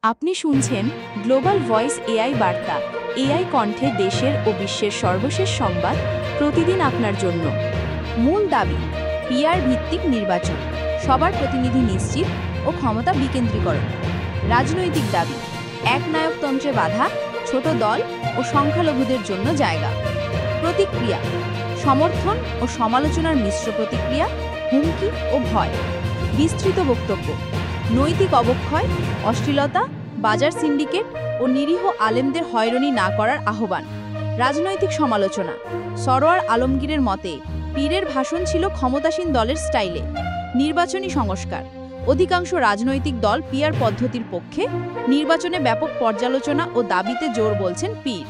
আপনি শুনছেন global voice AI বার্তা, এআই কণ্ঠে দেশের ও বিশ্বের সর্বশেষ সংবাদ প্রতিদিন আপনার জন্য। মূল দাবি, পিআর ভিত্তিক নির্বাচন, সবার প্রতিনিধি নিশ্চিত ও ক্ষমতা বিকেন্দ্রীকরণ। রাজনৈতিক দাবি, একনায়কতন্ত্রে বাধা, ছোট দল ও সংখ্যালঘুদের জন্য জায়গা। প্রতিক্রিয়া, সমর্থন ও সমালোচনার মিশ্র প্রতিক্রিয়া, হুমকি ও ভয়। বিস্তৃত বক্তব্য, নৈতিক অবক্ষয়, অশ্লীলতা, বাজার সিন্ডিকেট ও নিরীহ আলেমদের হয়রানি না করার আহ্বান। রাজনৈতিক সমালোচনা, সরোয়ার আলমগীরের মতে পীরের ভাষণ ছিল ক্ষমতাসীন দলের স্টাইলে। নির্বাচনী সংস্কার, অধিকাংশ রাজনৈতিক দল পিআর পদ্ধতির পক্ষে, নির্বাচনে ব্যাপক পর্যালোচনা ও দাবিতে জোর বলছেন পীর।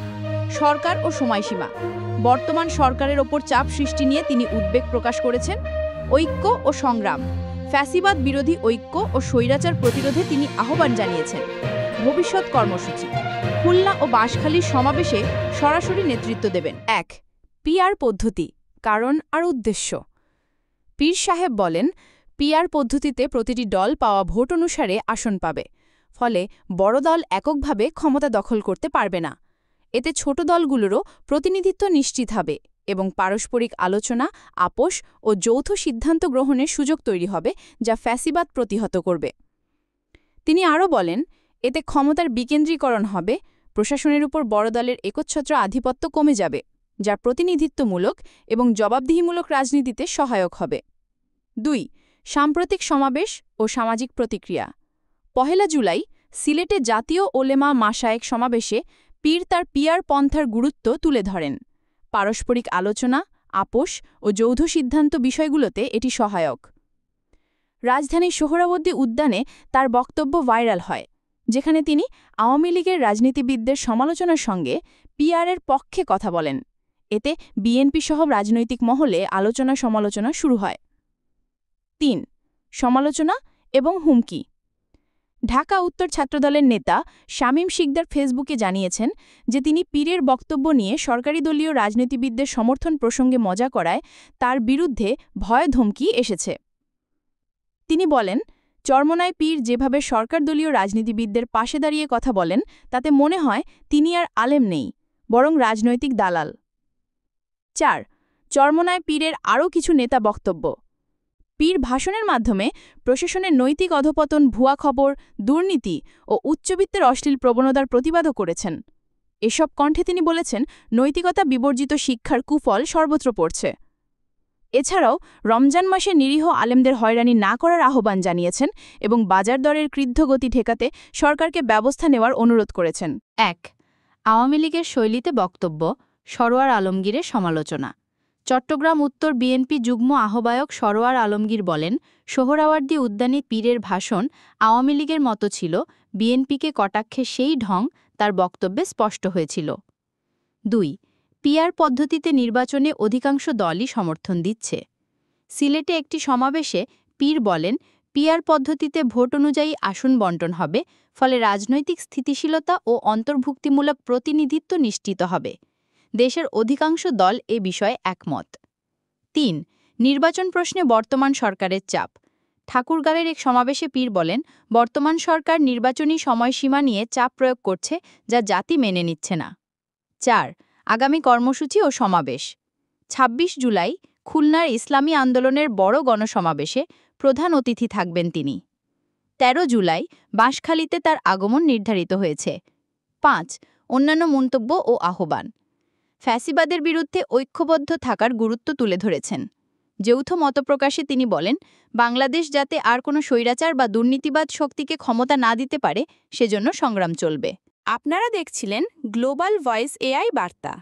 সরকার ও সময়সীমা, বর্তমান সরকারের ওপর চাপ সৃষ্টি নিয়ে তিনি উদ্বেগ প্রকাশ করেছেন। ঐক্য ও সংগ্রাম, ফ্যাসিবাদ বিরোধী ঐক্য ও স্বৈরাচার প্রতিরোধে তিনি আহ্বান জানিয়েছেন। ভবিষ্যৎ কর্মসূচি, খুলনা ও বাঁশখালীর সমাবেশে সরাসরি নেতৃত্ব দেবেন। ১. পিআর পদ্ধতি, কারণ আর উদ্দেশ্য। পীর সাহেব বলেন, পিআর পদ্ধতিতে প্রতিটি দল পাওয়া ভোট অনুসারে আসন পাবে, ফলে বড় দল এককভাবে ক্ষমতা দখল করতে পারবে না। এতে ছোট দলগুলোরও প্রতিনিধিত্ব নিশ্চিত হবে এবং পারস্পরিক আলোচনা, আপোষ ও যৌথ সিদ্ধান্ত গ্রহণের সুযোগ তৈরি হবে, যা ফ্যাসিবাদ প্রতিহত করবে। তিনি আরও বলেন, এতে ক্ষমতার বিকেন্দ্রীকরণ হবে, প্রশাসনের উপর বড় দলের একচ্ছত্র আধিপত্য কমে যাবে, যা প্রতিনিধিত্বমূলক এবং জবাবদিহিমূলক রাজনীতিতে সহায়ক হবে। ২. সাম্প্রতিক সমাবেশ ও সামাজিক প্রতিক্রিয়া। ১ জুলাই সিলেটে জাতীয় ওলেমা মাশায়েখ সমাবেশে পীর তার পিআর পন্থার গুরুত্ব তুলে ধরেন। পারস্পরিক আলোচনা, আপোষ ও যৌথ সিদ্ধান্ত বিষয়গুলোতে এটি সহায়ক। রাজধানীর সোহরাওয়ার্দী উদ্যানে তার বক্তব্য ভাইরাল হয়, যেখানে তিনি আওয়ামী লীগের রাজনীতিবিদদের সমালোচনার সঙ্গে পিআরের পক্ষে কথা বলেন। এতে বিএনপি সহ রাজনৈতিক মহলে আলোচনা সমালোচনা শুরু হয়। ৩. সমালোচনা এবং হুমকি। ঢাকা উত্তর ছাত্রদলের নেতা শামীম শিকদার ফেসবুকে জানিয়েছেন যে তিনি পীরের বক্তব্য নিয়ে সরকারি দলীয় রাজনীতিবিদদের সমর্থন প্রসঙ্গে মজা করায় তার বিরুদ্ধে ভয় ধমকি এসেছে। তিনি বলেন, চরমোনাই পীর যেভাবে সরকার দলীয় রাজনীতিবিদদের পাশে দাঁড়িয়ে কথা বলেন, তাতে মনে হয় তিনি আর আলেম নেই, বরং রাজনৈতিক দালাল। ৪. চরমোনাই পীরের আরও কিছু নেতা বক্তব্য। পীর ভাষণের মাধ্যমে প্রশাসনের নৈতিক অধপতন, ভুয়া খবর, দুর্নীতি ও উচ্চবিত্তের অশ্লীল প্রবণতার প্রতিবাদও করেছেন। এসব কণ্ঠে তিনি বলেছেন, নৈতিকতা বিবর্জিত শিক্ষার কুফল সর্বত্র পড়ছে। এছাড়াও রমজান মাসে নিরীহ আলেমদের হয়রানি না করার আহ্বান জানিয়েছেন এবং বাজার দরের ক্রীদ্ধগতি ঠেকাতে সরকারকে ব্যবস্থা নেওয়ার অনুরোধ করেছেন। ১. আওয়ামী লীগের শৈলীতে বক্তব্য, সরোয়ার আলমগীরের সমালোচনা। চট্টগ্রাম উত্তর বিএনপি যুগ্ম আহ্বায়ক সরোয়ার আলমগীর বলেন, সোহরাওয়ার্দী উদ্যানে পীরের ভাষণ আওয়ামী লীগের মতো ছিল, বিএনপিকে কটাক্ষে সেই ঢং তার বক্তব্যে স্পষ্ট হয়েছিল। ২. পিআর পদ্ধতিতে নির্বাচনে অধিকাংশ দলই সমর্থন দিচ্ছে। সিলেটে একটি সমাবেশে পীর বলেন, পিআর পদ্ধতিতে ভোট অনুযায়ী আসন বণ্টন হবে, ফলে রাজনৈতিক স্থিতিশীলতা ও অন্তর্ভুক্তিমূলক প্রতিনিধিত্ব নিশ্চিত হবে। দেশের অধিকাংশ দল এ বিষয়ে একমত। ৩. নির্বাচন প্রশ্নে বর্তমান সরকারের চাপ। ঠাকুরগাঁওয়ের এক সমাবেশে পীর বলেন, বর্তমান সরকার নির্বাচনী সময়সীমা নিয়ে চাপ প্রয়োগ করছে, যা জাতি মেনে নিচ্ছে না। ৪. আগামী কর্মসূচি ও সমাবেশ। ২৬ জুলাই খুলনার ইসলামী আন্দোলনের বড় গণসমাবেশে প্রধান অতিথি থাকবেন তিনি। ১৩ জুলাই বাঁশখালীতে তার আগমন নির্ধারিত হয়েছে। ৫. অন্যান্য মন্তব্য ও আহ্বান। ফ্যাসিবাদের বিরুদ্ধে ঐক্যবদ্ধ থাকার গুরুত্ব তুলে ধরেছেন। যৌথ মতপ্রকাশে তিনি বলেন, বাংলাদেশ যাতে আর কোনো স্বৈরাচার বা দুর্নীতিবাদ শক্তিকে ক্ষমতা না দিতে পারে, সেজন্য সংগ্রাম চলবে। আপনারা দেখছিলেন গ্লোবাল ভয়েস এআই বার্তা।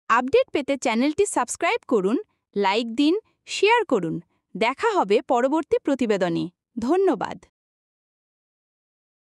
আপডেট পেতে চ্যানেলটি সাবস্ক্রাইব করুন, লাইক দিন, শেয়ার করুন। দেখা হবে পরবর্তী প্রতিবেদনে। ধন্যবাদ।